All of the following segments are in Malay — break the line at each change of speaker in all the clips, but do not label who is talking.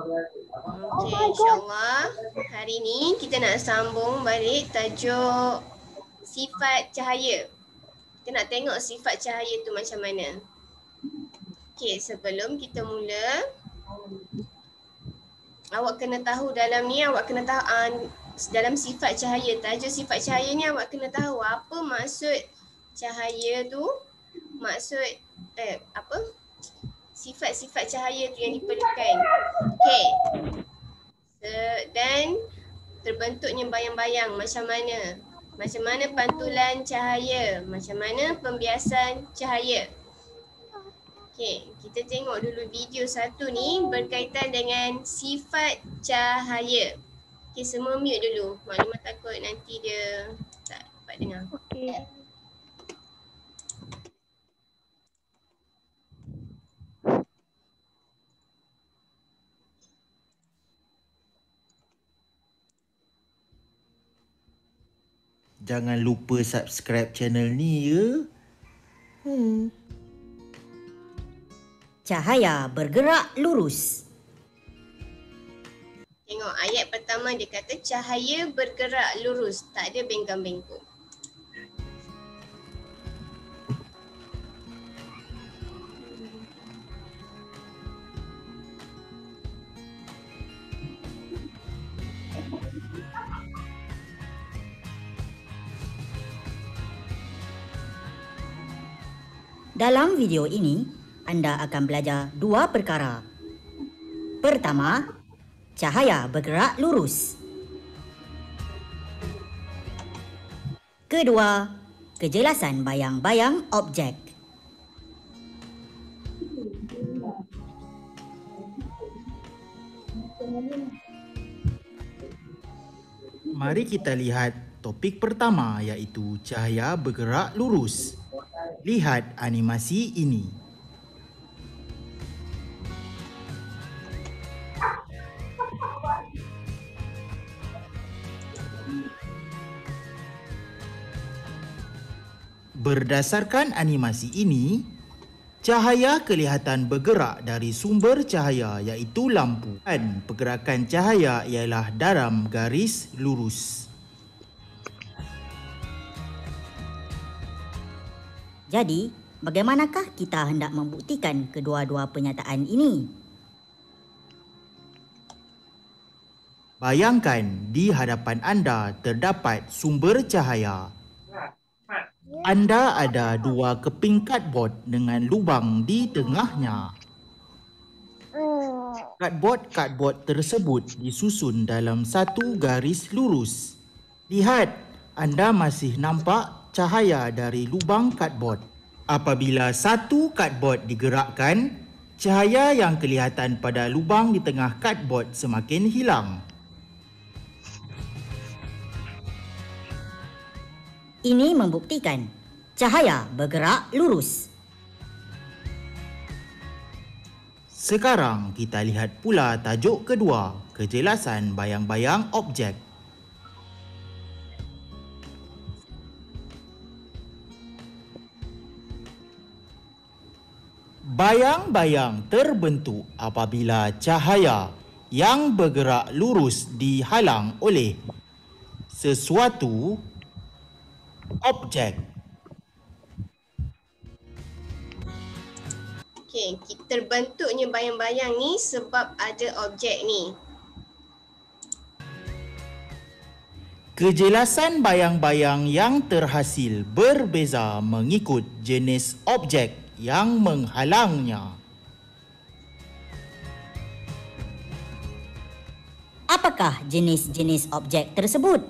Okey, insyaAllah hari ni kita nak sambung balik tajuk sifat cahaya. Kita nak tengok sifat cahaya tu macam mana. Okey, sebelum kita mula, awak kena tahu dalam ni, awak kena tahu dalam sifat cahaya, tajuk sifat cahaya ni awak kena tahu apa maksud cahaya tu, maksud apa? Sifat-sifat cahaya tu yang diperlukan. Okey. Dan terbentuknya bayang-bayang macam mana? Macam mana pantulan cahaya? Macam mana pembiasan cahaya? Okey, kita tengok dulu video satu ni berkaitan dengan sifat cahaya. Okey, semua mute dulu. Maklumat takut nanti dia tak dapat dengar.
Okey.
Jangan lupa subscribe channel ni ya.
Cahaya bergerak lurus.
Tengok ayat pertama dia kata cahaya bergerak lurus, tak ada bengkang-bengkok.
Dalam video ini, anda akan belajar dua perkara. Pertama, cahaya bergerak lurus. Kedua, kejelasan bayang-bayang objek.
Mari kita lihat topik pertama iaitu cahaya bergerak lurus. Lihat animasi ini. Berdasarkan animasi ini, cahaya kelihatan bergerak dari sumber cahaya iaitu lampu dan pergerakan cahaya ialah dalam garis lurus.
Jadi, bagaimanakah kita hendak membuktikan kedua-dua pernyataan ini?
Bayangkan di hadapan anda terdapat sumber cahaya. Anda ada dua keping kadbod dengan lubang di tengahnya. Kadbod tersebut disusun dalam satu garis lurus. Lihat, anda masih nampak cahaya dari lubang kadbod. Apabila satu kadbod digerakkan, cahaya yang kelihatan pada lubang di tengah kadbod semakin hilang.
Ini membuktikan cahaya bergerak lurus.
Sekarang kita lihat pula tajuk kedua, kejelasan bayang-bayang objek. Bayang-bayang terbentuk apabila cahaya yang bergerak lurus dihalang oleh sesuatu objek.
Okey, terbentuknya bayang-bayang ni sebab ada objek ni.
Kejelasan bayang-bayang yang terhasil berbeza mengikut jenis objek yang menghalangnya.
Apakah jenis-jenis objek tersebut?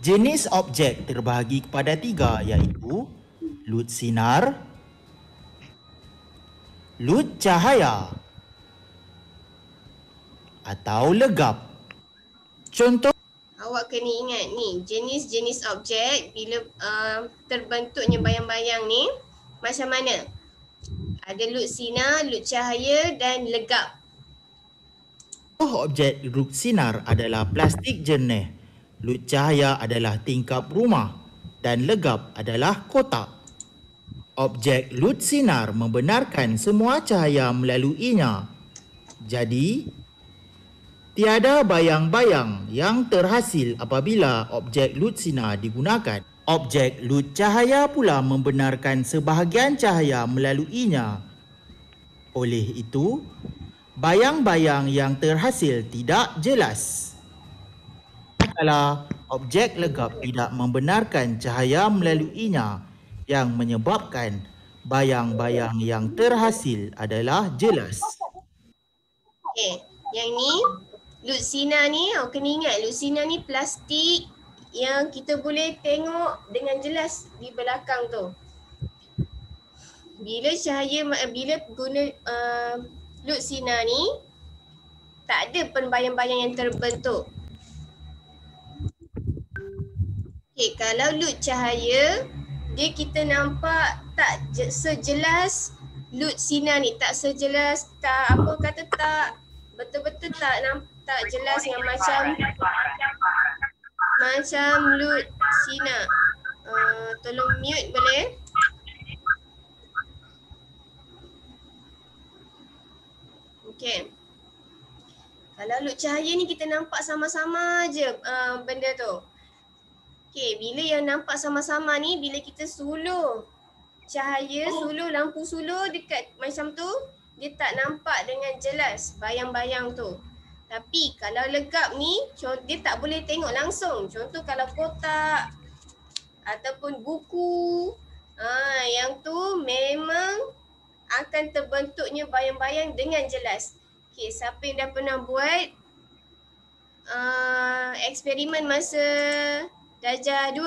Jenis objek terbahagi kepada tiga iaitu lut sinar, lut cahaya atau legap. Contoh,
Awak kena ingat ni, jenis-jenis objek bila terbentuknya bayang-bayang ni macam mana? Ada lut sinar, lut cahaya dan legap.
objek lut sinar adalah plastik jernih, lut cahaya adalah tingkap rumah dan legap adalah kotak. Objek lut sinar membenarkan semua cahaya melaluinya. Jadi, Tiada bayang-bayang yang terhasil apabila objek lut sinar digunakan. Objek lut cahaya pula membenarkan sebahagian cahaya melaluinya. Oleh itu, bayang-bayang yang terhasil tidak jelas. Kalau objek legap tidak membenarkan cahaya melaluinya yang menyebabkan bayang-bayang yang terhasil adalah jelas.
Okey, yang ni lut sinar ni, awak kena ingat lut sinar ni plastik yang kita boleh tengok dengan jelas di belakang tu. Bila guna lut sinar ni, tak ada penbayang-bayang yang terbentuk. Okey, kalau lut cahaya, dia kita nampak tak sejelas lut sinar ni, tak sejelas, tak betul-betul tak jelas yang macam lut sinar. Tolong mute boleh? Okey. Kalau lut cahaya ni kita nampak sama-sama je benda tu. Okey, bila yang nampak sama-sama ni, bila kita suluh cahaya, lampu suluh dekat macam tu, dia tak nampak dengan jelas bayang-bayang tu. Tapi kalau legap ni, dia tak boleh tengok langsung. Contoh kalau kotak ataupun buku, yang tu memang akan terbentuknya bayang-bayang dengan jelas. Okey, siapa yang dah pernah buat eksperimen masa darjah 2?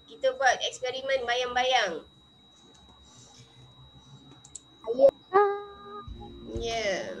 Kita buat eksperimen bayang-bayang. Ya.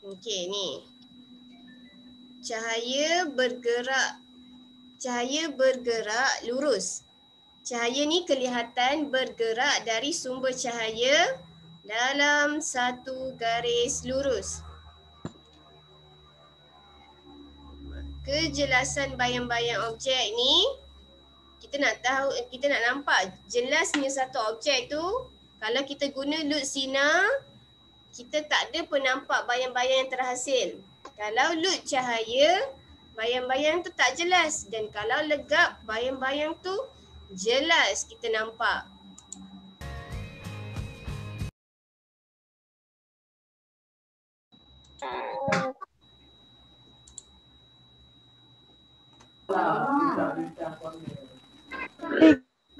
Okey, ni. Cahaya bergerak lurus. Cahaya ni kelihatan bergerak dari sumber cahaya dalam satu garis lurus. Kejelasan bayang-bayang objek ni, kita nak nampak jelasnya satu objek tu. Kalau kita guna lut sinar, kita tak ada pun nampak bayang-bayang yang terhasil. Kalau lut cahaya, bayang-bayang tu tak jelas. Dan kalau legap, bayang-bayang tu jelas kita nampak.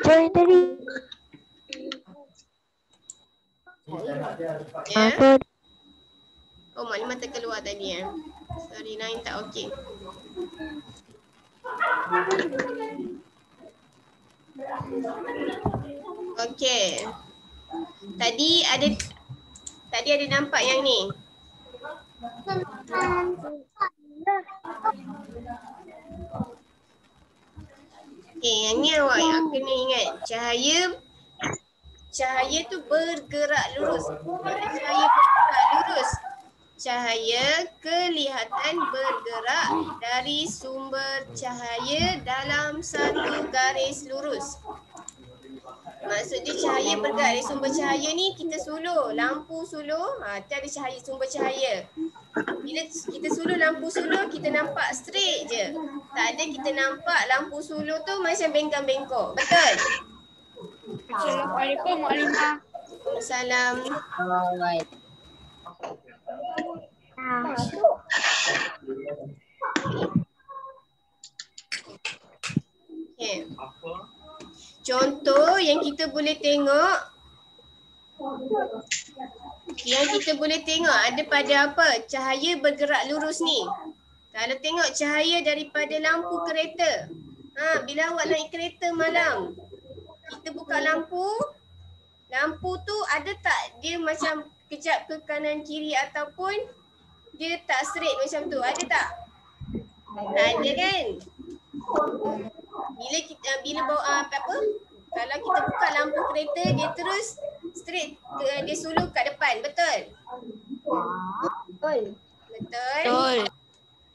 Join tadi.
Ya? Oh, maknanya mata keluar tadi ya. Sorry, line tak okey. Okey. Tadi ada nampak yang ni. Okey, yang ni awak kena ingat. Cahaya tu bergerak lurus. Bila cahaya bergerak lurus, cahaya kelihatan bergerak dari sumber cahaya dalam satu garis lurus. Maksudnya cahaya bergerak dari sumber cahaya ni kita suluh, lampu suluh, tu ada cahaya sumber cahaya. Bila kita suluh lampu suluh, kita nampak straight je. Tak ada kita nampak lampu suluh tu macam bengkang-bengkok. Betul?
Assalamualaikum Waalaikumsalam.
Waalaikumsalam. Okay. Contoh yang kita boleh tengok, ada pada apa? Cahaya bergerak lurus ni. Kalau tengok cahaya daripada lampu kereta. Bila awak naik kereta malam, kita buka lampu lampu tu ada tak dia macam kejap ke kanan kiri ataupun dia tak straight macam tu? Ada tak? Tak ada kan? Bila bawa apa? Kalau kita buka lampu kereta dia terus straight dia sulur kat depan, betul? Betul.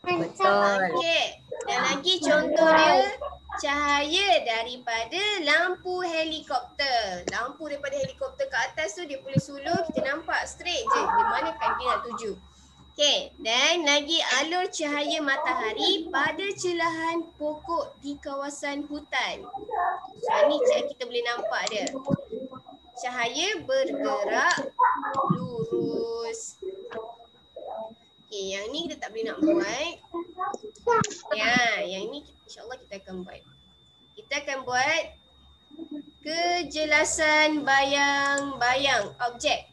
Okey. Dan lagi contoh dia cahaya daripada lampu helikopter. Lampu daripada helikopter ke atas tu dia boleh sulur, kita nampak straight je di mana kan dia nak tuju. Okey, dan lagi alur cahaya matahari pada celahan pokok di kawasan hutan. Ni kita boleh nampak dia. Cahaya bergerak lurus. Okey, yang ni kita tak boleh nak buat. Ya, yang ni insya-Allah kita akan buat. Kita akan buat kejelasan bayang-bayang objek.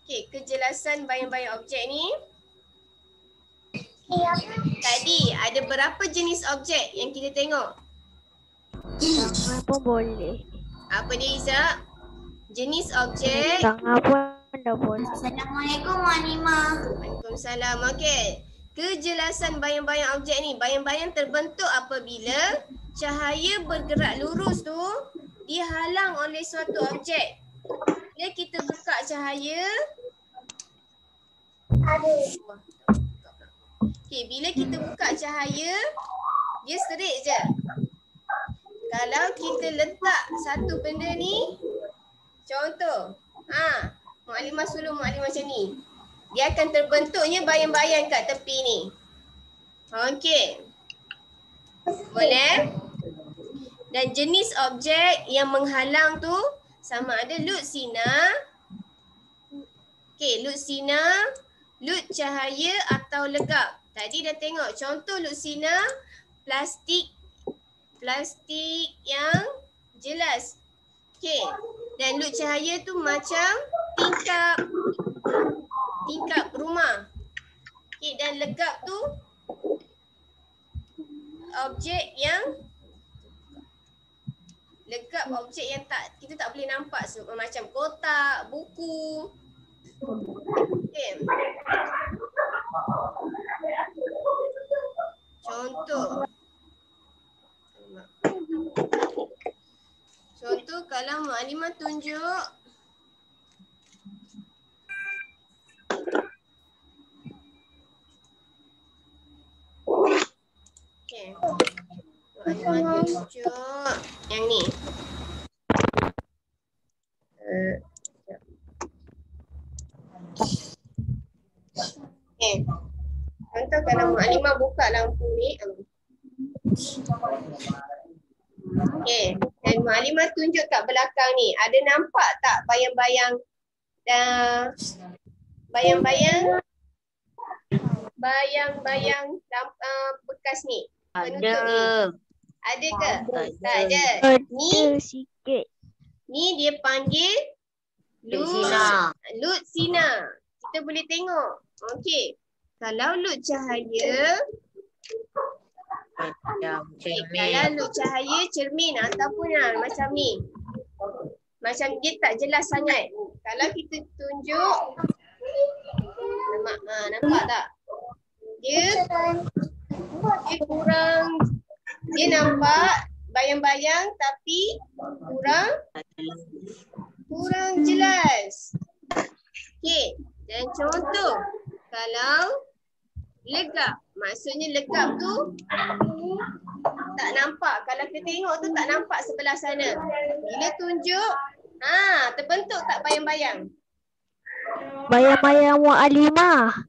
Okey, kejelasan bayang-bayang objek ni. Tadi ada berapa jenis objek yang kita tengok?
Apa boleh?
Apa dia Izzak? Jenis objek.
Tengah pun dah boleh.
Assalamualaikum Wanimah.
Waalaikumsalam. Okey. Kejelasan bayang-bayang objek ni. Bayang-bayang terbentuk apabila cahaya bergerak lurus tu dihalang oleh suatu objek. Bila kita buka cahaya. Okey, bila kita buka cahaya, dia straight je. Kalau kita letak satu benda ni, contoh, Mukadimah sulung Mukadimah macam ni. Dia akan terbentuknya bayang-bayang kat tepi ni. Okey. Boleh? Dan jenis objek yang menghalang tu sama ada lut sinar. Okey, lut sinar, lut cahaya atau legap. Tadi dah tengok contoh lut sinar, plastik yang jelas. Okey. Dan lut cahaya tu macam tingkap rumah. Okey, dan legap tu objek yang kita tak boleh nampak macam kotak, buku. Okey. Contoh kalau Mukadimah tunjuk okey. Mukadimah tunjuk yang ni. Okey. Contoh kalau Mukadimah buka lampu ni. Okey. Dan Mukadimah tunjuk kat belakang ni. Ada nampak tak bayang-bayang bekas ni? Penutup ni. Ada ke? Tak ada. Ni
sikit.
Ni dia panggil lut sinar. Kita boleh tengok. Okey. Kalau lut cahaya, kalau lut cahaya cermin ataupun macam ni. Macam dia tak jelas sangat. Kalau kita tunjuk, nampak tak? Dia kurang, dia nampak bayang-bayang tapi kurang jelas. Okey, dan contoh kalau legap, maksudnya legap tu tak nampak. Kalau kita tengok tu tak nampak sebelah sana. Bila tunjuk, terbentuk tak bayang-bayang?
Bayang-bayang Mukadimah.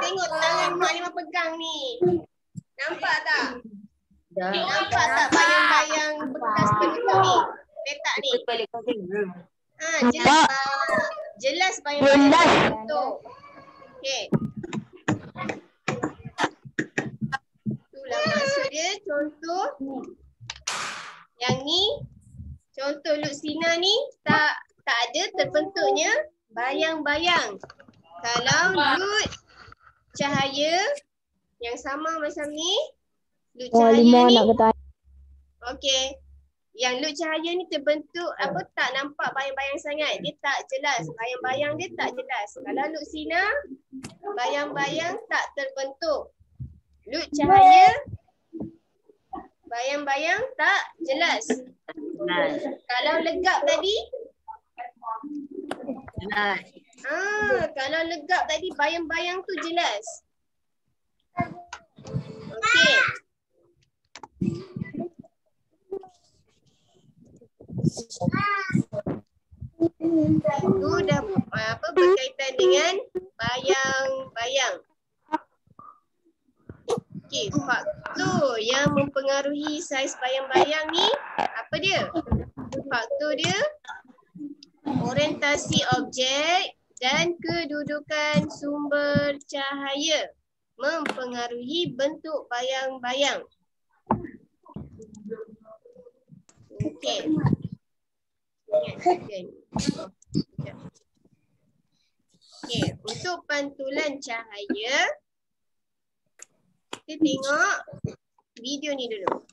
Tengok tangan Mukadimah pegang ni. Nampak tak? Nampak tak bayang-bayang bekas penutup ni? Letak ni. Jelas. Jelas bayang-bayang terbentuk. Okey. Itulah maksud dia. Contoh yang ni, contoh lut sinar ni tak ada terbentuknya bayang-bayang. Kalau lut cahaya yang sama macam ni, lut cahaya ni. Okey. Yang loop cahaya ni terbentuk apa tak nampak bayang-bayang sangat. Dia tak jelas. Bayang-bayang dia tak jelas. Kalau loop sinar, bayang-bayang tak terbentuk. Loop cahaya, bayang-bayang tak jelas. Kalau legap tadi?
Jelas.
Kalau legap tadi bayang-bayang tu jelas. Okey. Itu dah berkaitan dengan bayang-bayang. Okey, faktor yang mempengaruhi saiz bayang-bayang ni apa dia? Faktor dia orientasi objek dan kedudukan sumber cahaya mempengaruhi bentuk bayang-bayang. Okey. Okey, untuk pantulan cahaya kita tengok video ni dulu.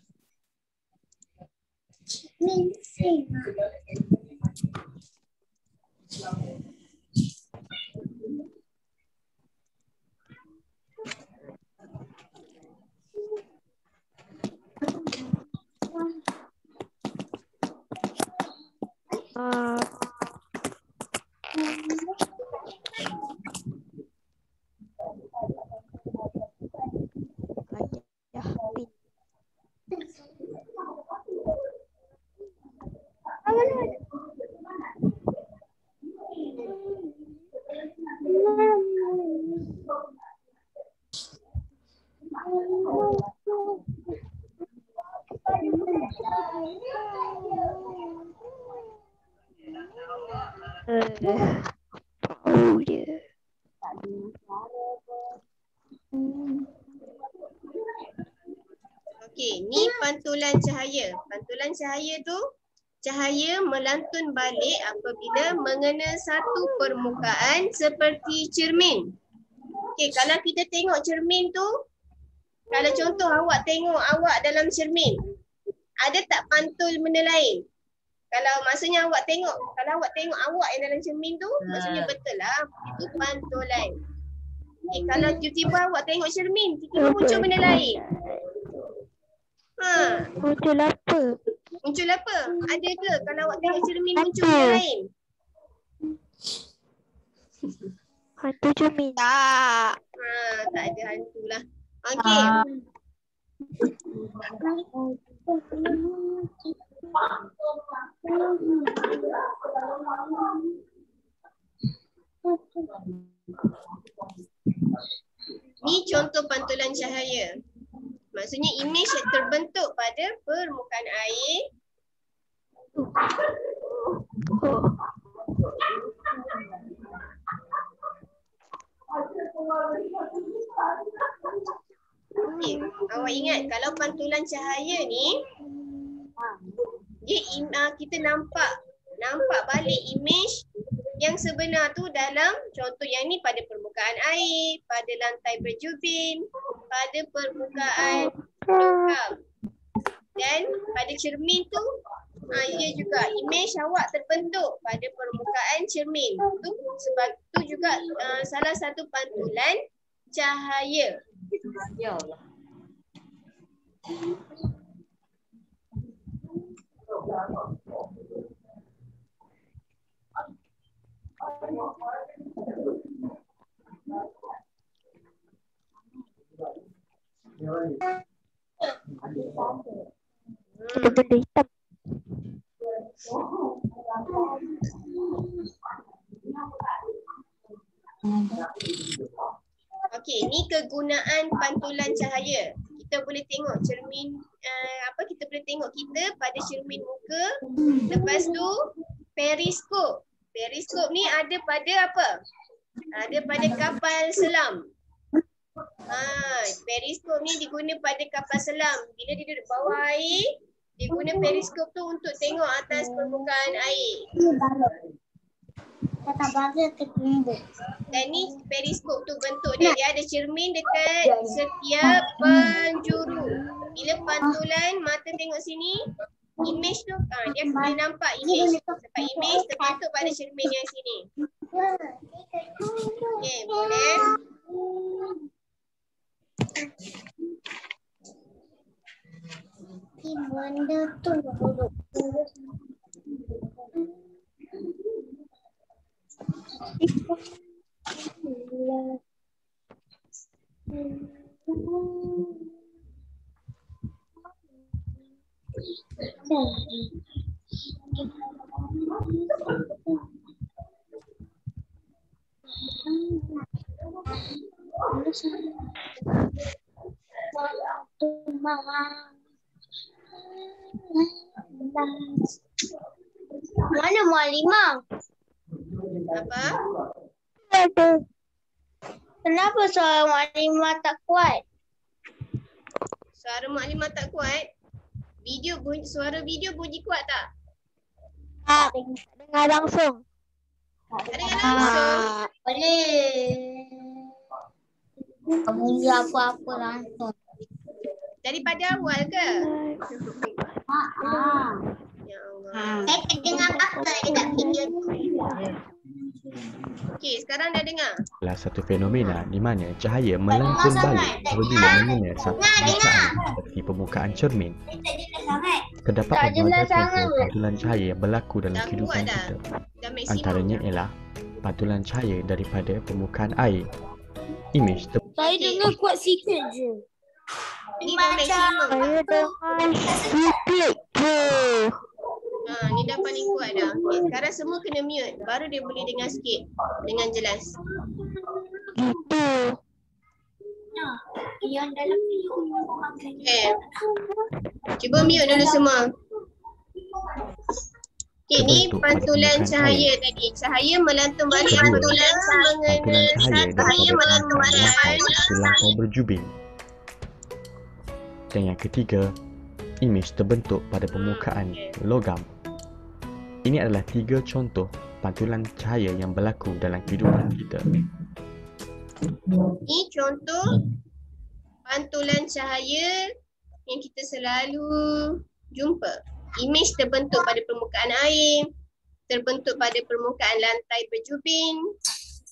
Okey, ni pantulan cahaya. Pantulan cahaya tu cahaya melantun balik apabila mengena satu permukaan seperti cermin. Okey, kalau kita tengok cermin tu, kalau contoh awak tengok awak dalam cermin, ada tak pantul benda lain? Kalau maksudnya awak tengok, kalau awak tengok awak yang dalam cermin tu, maksudnya betul lah, itu pantulan. Okay, kalau tiba-tiba awak tengok cermin, tiba-tiba muncul benda lain.
Muncul apa?
Muncul apa? Ada ke kalau awak tengok cermin muncul benda lain?
Hantu cermin.
Tak.
Tak ada hantu lah. Okey. Ni contoh pantulan cahaya. Maksudnya imej yang terbentuk pada permukaan air. Okay. Awak ingat kalau pantulan cahaya ni dia kita nampak balik imej yang sebenar tu dalam contoh yang ni pada permukaan air, pada lantai berjubin, pada permukaan logam. Dan pada cermin tu ia juga imej awak terbentuk pada permukaan cermin. Sebab tu juga salah satu pantulan cahaya.
Ya Allah.
Ada benda hitam.
Okey, ni kegunaan pantulan cahaya. Kita boleh tengok cermin kita boleh tengok kita pada cermin muka. Lepas tu periskop. Periskop ni ada pada apa? Ada pada kapal selam. Periskop ni diguna pada kapal selam. Bila dia duduk bawah air, dia guna periskop tu untuk tengok atas permukaan air. Dan ni periskop tu bentuk dia. Dia ada cermin dekat setiap penjuru. Bila pantulan mata tengok sini, Image tu dia nampak image. Sebab image terbentuk pada cermin yang sini. Okey, boleh.
Benda tu mana Mualimah?
Apa?
Ada.
Kenapa suara Mualimah tak kuat?
Suara Maklimah tak kuat? Suara video bunyi kuat tak?
Tak dengar langsung.
Tak dengar langsung?
Boleh. Bunyi apa-apa langsung.
Daripada awal ke? Ya Allah.
Saya tak dengar apa dekat video tu.
Okey, sekarang dah dengar?
Adalah satu fenomena di mana cahaya melantun balik apabila mengenai satu permukaan seperti permukaan cermin. Terdapat
Tak jelas
pelbagai
sangat.
contoh pantulan cahaya yang berlaku dalam
Dah
kehidupan
kuat dah.
kita.
Dah maksimum.
Antaranya ialah pantulan cahaya daripada permukaan air. Imej
Saya dengar kuat sikit je.
Ni dah maksimum.
Saya dengar sikit je.
Ni dah paling kuat dah. Okay, sekarang semua kena mute. Baru dia boleh dengar sikit. Dengan jelas.
Gitu.
Yang dalam video.
Okay. Cuba mute dulu semua. Okay, ni
Terbentuk pada
pantulan
permukaan
cahaya tadi. Cahaya melantun balik
Kedua,
apabila
pantulan
mengenai
cahaya
cahaya
daripada
melantun
permukaan
balik.
lampau selampau berjubing. Dan yang ketiga, imej terbentuk pada permukaan logam. Ini adalah 3 contoh pantulan cahaya yang berlaku dalam kehidupan kita.
Ni contoh pantulan cahaya yang kita selalu jumpa. Imej terbentuk pada permukaan air, terbentuk pada permukaan lantai berjubing,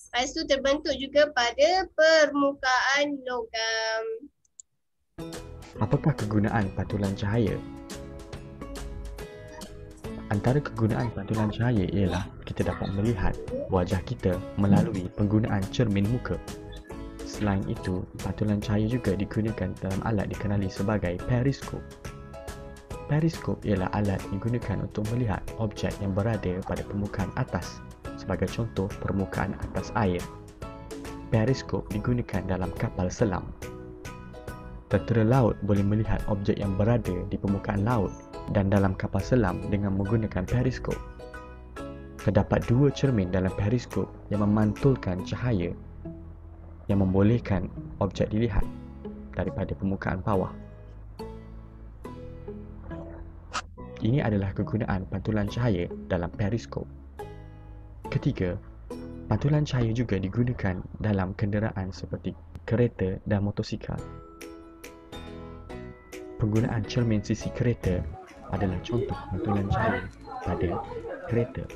lepas tu terbentuk juga pada permukaan logam.
Apakah kegunaan pantulan cahaya? Antara kegunaan pantulan cahaya ialah kita dapat melihat wajah kita melalui penggunaan cermin muka. Selain itu, pantulan cahaya juga digunakan dalam alat dikenali sebagai periskop. Periskop ialah alat yang digunakan untuk melihat objek yang berada pada permukaan atas, sebagai contoh permukaan atas air. Periskop digunakan dalam kapal selam. Tentera laut boleh melihat objek yang berada di permukaan laut dan dalam kapal selam dengan menggunakan periskop. Terdapat 2 cermin dalam periskop yang memantulkan cahaya yang membolehkan objek dilihat daripada permukaan bawah. Ini adalah kegunaan pantulan cahaya dalam periskop. Ketiga, pantulan cahaya juga digunakan dalam kenderaan seperti kereta dan motosikal. Penggunaan cermin sisi kereta adalah contoh pantulan cahaya pada kereta.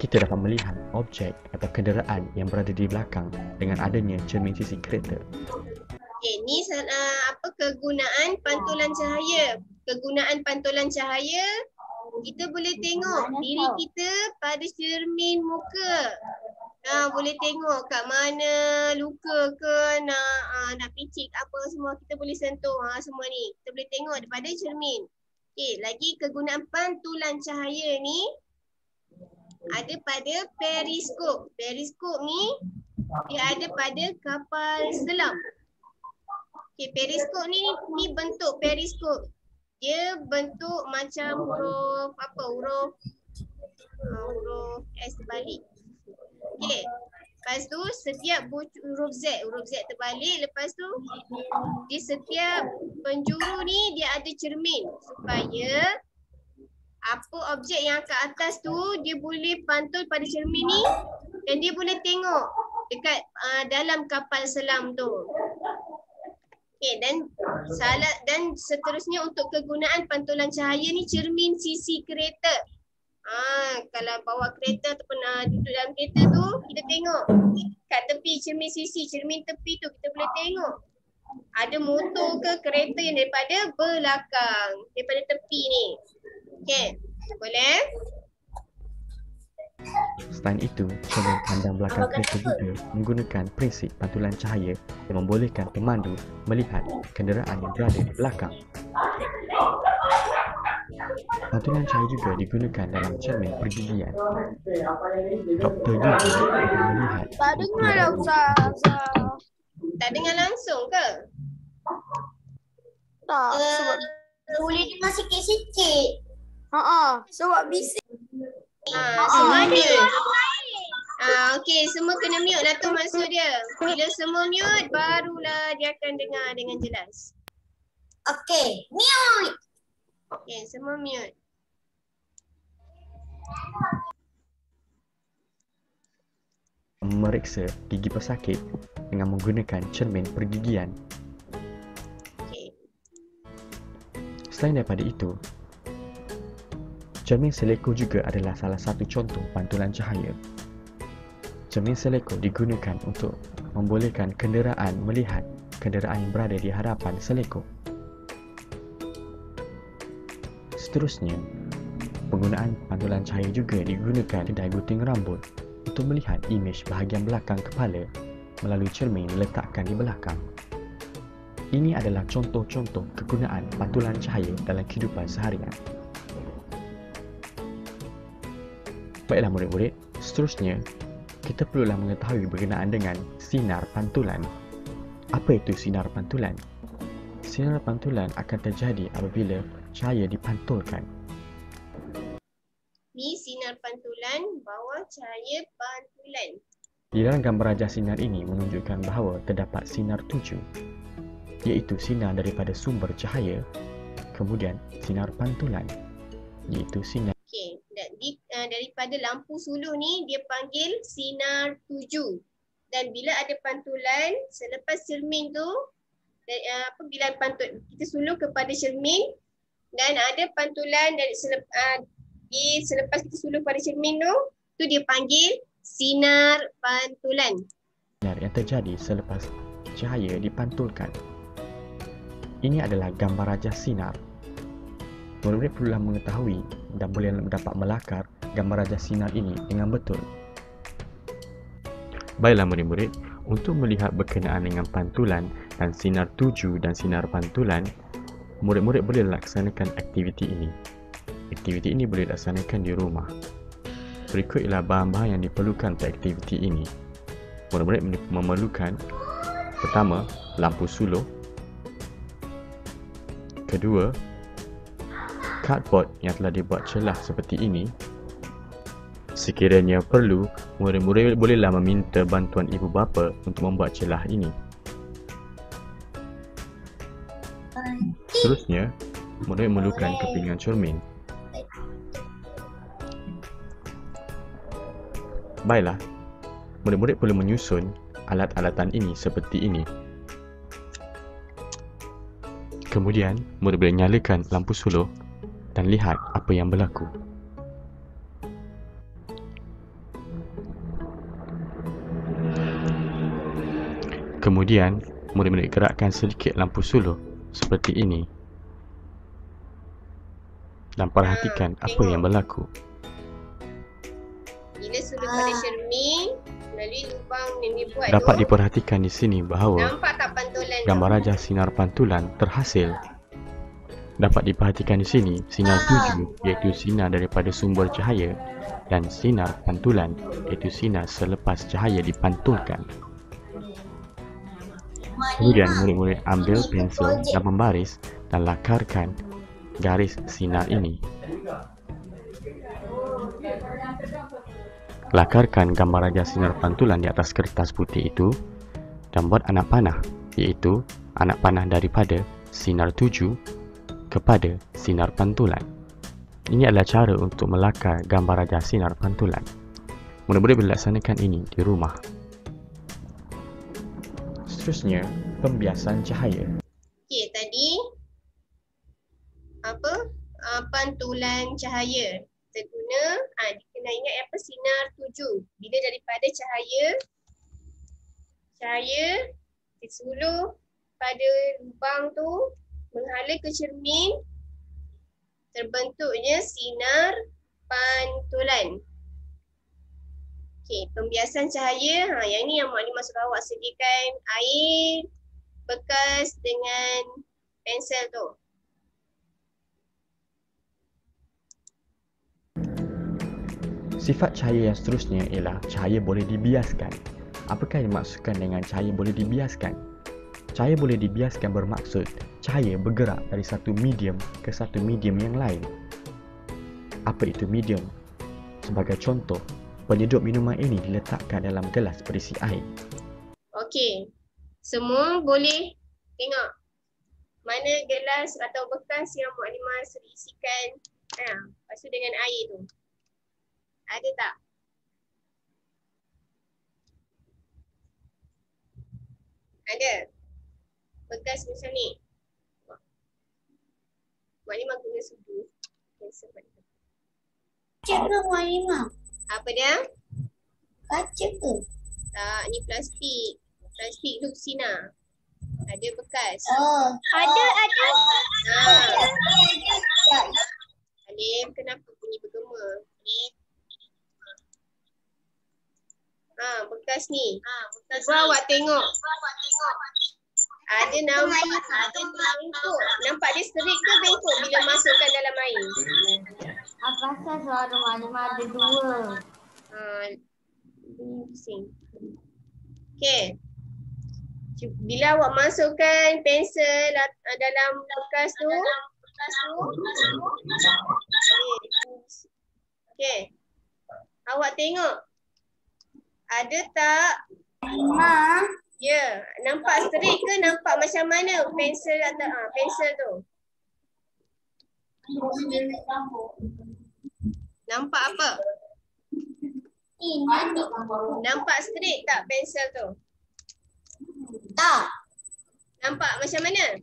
Kita dapat melihat objek atau kenderaan yang berada di belakang dengan adanya cermin sisi kereta.
Okay, ni apa kegunaan pantulan cahaya? Kegunaan pantulan cahaya, kita boleh tengok diri kita pada cermin muka. Boleh tengok kat mana luka ke, nak picit apa semua kita boleh sentuh semua ni. Kita boleh tengok daripada cermin. Okey, lagi kegunaan pantulan cahaya ni ada pada periskop. Periskop ni dia ada pada kapal selam. Okey, periskop ni bentuk periskop. Dia bentuk macam huruf huruf S terbalik. Okey. Lepas tu setiap huruf Z terbalik, lepas tu di setiap penjuru ni dia ada cermin supaya apa objek yang kat atas tu dia boleh pantul pada cermin ni dan dia boleh tengok dekat dalam kapal selam tu. Okey, dan seterusnya untuk kegunaan pantulan cahaya ni cermin sisi kereta. Kalau bawa kereta ataupun duduk dalam kereta tu, kita tengok kat tepi cermin sisi, cermin tepi tu kita boleh tengok ada motor ke kereta yang daripada belakang, daripada tepi ni. Okey, boleh?
Selain itu, cermin pandang belakang kereta juga menggunakan prinsip pantulan cahaya yang membolehkan pemandu melihat kenderaan yang berada di belakang. Pantulan cahaya juga digunakan dalam cermin pergigian. Doktor juga melihat.
Tak dengar lah Ustaz.
Tak dengar langsung ke?
Tak, sebab
Boleh dengar sikit-sikit.
sebab bising.
Semua mute. Okey, semua kena mute lah tu maksud dia. Bila semua mute, barulah dia akan dengar dengan jelas.
Okey, mute.
Okey, semua mute.
Memeriksa gigi pesakit dengan menggunakan cermin pergigian.
Okey.
Selain daripada itu, cermin seleko juga adalah salah satu contoh pantulan cahaya. Cermin seleko digunakan untuk membolehkan kenderaan melihat kenderaan yang berada di hadapan seleko. Seterusnya, penggunaan pantulan cahaya juga digunakan kedai gunting rambut untuk melihat imej bahagian belakang kepala melalui cermin diletakkan di belakang. Ini adalah contoh-contoh kegunaan pantulan cahaya dalam kehidupan seharian. Baiklah murid-murid, seterusnya kita perlulah mengetahui berkenaan dengan sinar pantulan. Apa itu sinar pantulan? Sinar pantulan akan terjadi apabila cahaya dipantulkan.
Ni sinar pantulan, bawah cahaya pantulan.
Di dalam gambar rajah sinar ini menunjukkan bahawa terdapat sinar tuju, iaitu sinar daripada sumber cahaya, kemudian sinar pantulan, iaitu sinar.
Okey, daripada lampu suluh ni dia panggil sinar tuju. Dan bila ada pantulan, selepas cermin tu, bila kita suluh kepada cermin dan ada pantulan dari selepas kita suluh pada cermin tu dia panggil sinar pantulan.
Sinar yang terjadi selepas cahaya dipantulkan. Ini adalah gambar rajah sinar. Murid-murid perlulah mengetahui dan boleh dapat melakar gambar rajah sinar ini dengan betul. Baiklah murid-murid, untuk melihat berkenaan dengan pantulan dan sinar tuju dan sinar pantulan, murid-murid boleh laksanakan aktiviti ini. Aktiviti ini boleh dilaksanakan di rumah. Berikut ialah bahan-bahan yang diperlukan untuk aktiviti ini. Murid-murid memerlukan, pertama, lampu suluh. Kedua, cardboard yang telah dibuat celah seperti ini. Sekiranya perlu, murid-murid bolehlah meminta bantuan ibu bapa untuk membuat celah ini. Seterusnya, murid memerlukan kepingan cermin. Baiklah, murid-murid perlu menyusun alat-alatan ini seperti ini. Kemudian, murid boleh nyalakan lampu suluh dan lihat apa yang berlaku. Kemudian, murid-murid gerakkan sedikit lampu suluh seperti ini dan perhatikan apa yang berlaku.
Bila suluh pada cermin melalui lubang yang dibuat
Dapat
tu,
diperhatikan di sini bahawa
nampak tak pantulan
gambar rajah sinar pantulan terhasil. Dapat diperhatikan di sini sinar tuju, iaitu sinar daripada sumber cahaya, dan sinar pantulan, iaitu sinar selepas cahaya dipantulkan. Kemudian murid-murid ambil pensel dan membaris dan lakarkan garis sinar ini. Lakarkan gambar rajah sinar pantulan di atas kertas putih itu dan buat anak panah, iaitu anak panah daripada sinar tuju kepada sinar pantulan. Ini adalah cara untuk melakar gambar rajah sinar pantulan. Murid-murid boleh laksanakan ini di rumah. Seterusnya, pembiasan cahaya.
pantulan cahaya. Kita guna, kena ingat apa, sinar tuju. Bila daripada cahaya disuluh pada lubang tu menghala ke cermin, terbentuknya sinar pantulan. Okey, pembiasan cahaya, yang ni yang maklumat Sarawak sediakan air bekas dengan pensel tu.
Sifat cahaya yang seterusnya ialah cahaya boleh dibiaskan. Apakah yang dimaksudkan dengan cahaya boleh dibiaskan? Cahaya boleh dibiaskan bermaksud cahaya bergerak dari satu medium ke satu medium yang lain. Apa itu medium? Sebagai contoh, penyedup minuman ini diletakkan dalam gelas berisi air.
Okey, semua boleh tengok mana gelas atau bekas yang maklumat isikan. Lepas tu dengan air tu. Ada tak? Ada. Bekas macam ni. Maklumat guna sudu.
Kaca ke Maklimah?
Apa dia?
Kaca ke?
Tak, ni plastik. Plastik Luxina. Ada bekas.
Oh.
Ada.
Alim, kenapa bunyi bergema? Bekas ni. Cuba awak tengok. Ada bengkok. Nampak dia serik ke bengkok bila masukkan dalam air?
Apakah suara Maklimah ada dua?
Pusing. Okey. Bila awak masukkan pensel dalam bekas tu. Okey. Awak tengok. Ada tak?
Ma.
Ya, nampak straight ke nampak macam mana pensel atau pensel tu? Nampak apa? Nampak straight tak pensel tu?
Tak.
Nampak macam mana?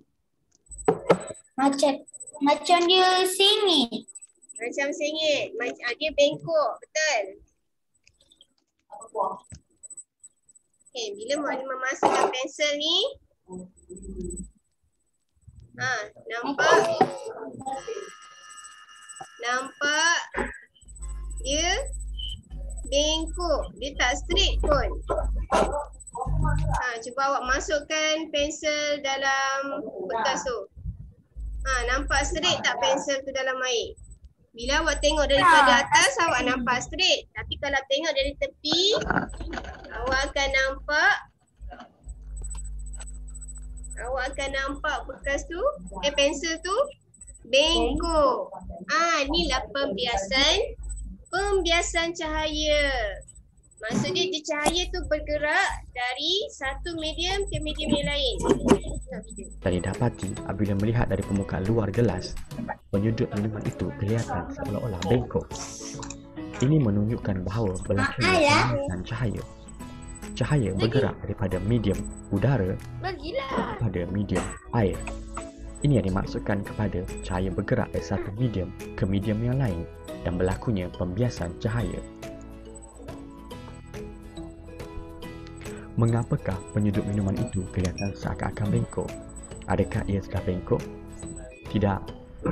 Macam dia sengit.
Macam sengit. Dia bengkok, betul? Okay, bila maklumat masukkan pensel ni, nampak dia bengkok, dia tak straight pun. Cuba awak masukkan pensel dalam bekas tu. Nampak straight tak pensel tu dalam air? Bila awak tengok daripada atas, awak nampak straight. Tapi kalau tengok dari tepi, awak akan nampak bekas tu, pensel tu bengkok. Inilah pembiasan cahaya. Maksudnya cahaya tu bergerak dari satu medium ke medium yang lain.
Dan didapati apabila melihat dari permukaan luar gelas, penyudut minuman itu kelihatan seolah-olah bengkok. Ini menunjukkan bahawa berlakunya pembiasan cahaya. Cahaya bergerak daripada medium udara kepada medium air. Ini yang dimaksudkan kepada cahaya bergerak dari satu medium ke medium yang lain dan berlakunya pembiasan cahaya. Mengapakah penyudut minuman itu kelihatan seakan-akan bengkok? Adakah ia sudah bengkok? Tidak,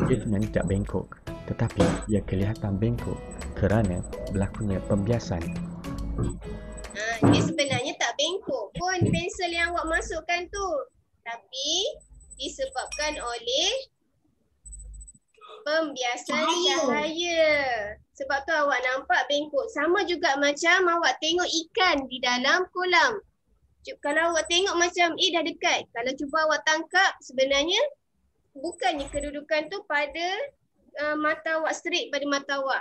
ia sebenarnya tidak bengkok, tetapi ia kelihatan bengkok kerana berlakunya pembiasan.
Dia sebenarnya tak bengkok pun pensel yang awak masukkan tu. Tapi disebabkan oleh pembiasan cahaya. Sebab tu awak nampak bengkok. Sama juga macam awak tengok ikan di dalam kolam. Kalau awak tengok macam dah dekat. Kalau cuba awak tangkap, sebenarnya bukannya kedudukan tu pada mata awak, straight pada mata awak.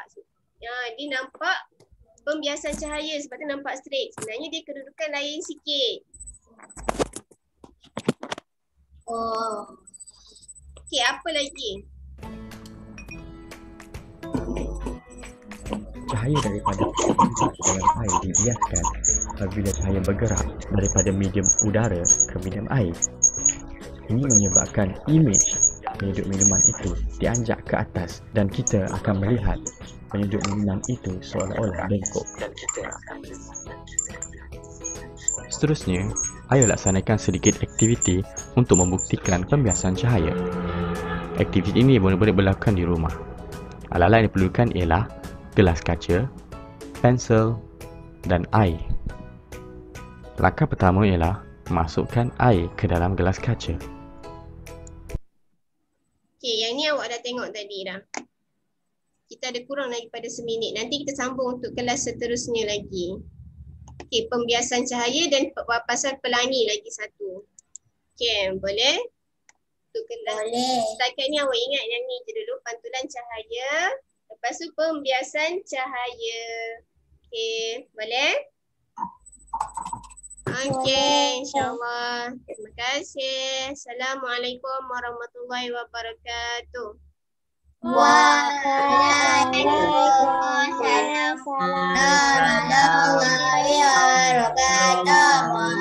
Dia nampak pembiasan cahaya sebab tu nampak straight. Sebenarnya dia kedudukan lain sikit. Okey, apa lagi?
Cahaya daripada dalam air dibiaskan apabila cahaya bergerak daripada medium udara ke medium air. Ini menyebabkan imej penyedut minuman itu dianjak ke atas dan kita akan melihat penyedut minuman itu seolah-olah bengkok. Seterusnya, ayo laksanakan sedikit aktiviti untuk membuktikan pembiasan cahaya. Aktiviti ini boleh berlakukan di rumah. Alat-alat yang diperlukan ialah gelas kaca, pensel dan air. Langkah pertama ialah masukkan air ke dalam gelas kaca.
Okey, yang ni awak dah tengok tadi dah. Kita ada kurang lagi pada seminit. Nanti kita sambung untuk kelas seterusnya lagi. Okey, pembiasan cahaya dan pasal pelangi lagi satu. Okey, boleh? Untuk kelas.
Boleh.
Setakat ni awak ingat yang ni je dulu, pantulan cahaya. Lepas tu pembiasan cahaya. Okey, boleh? Okey, insyaAllah. Terima kasih. Assalamualaikum warahmatullahi wabarakatuh.
Waalaikumsalam warahmatullahi wabarakatuh.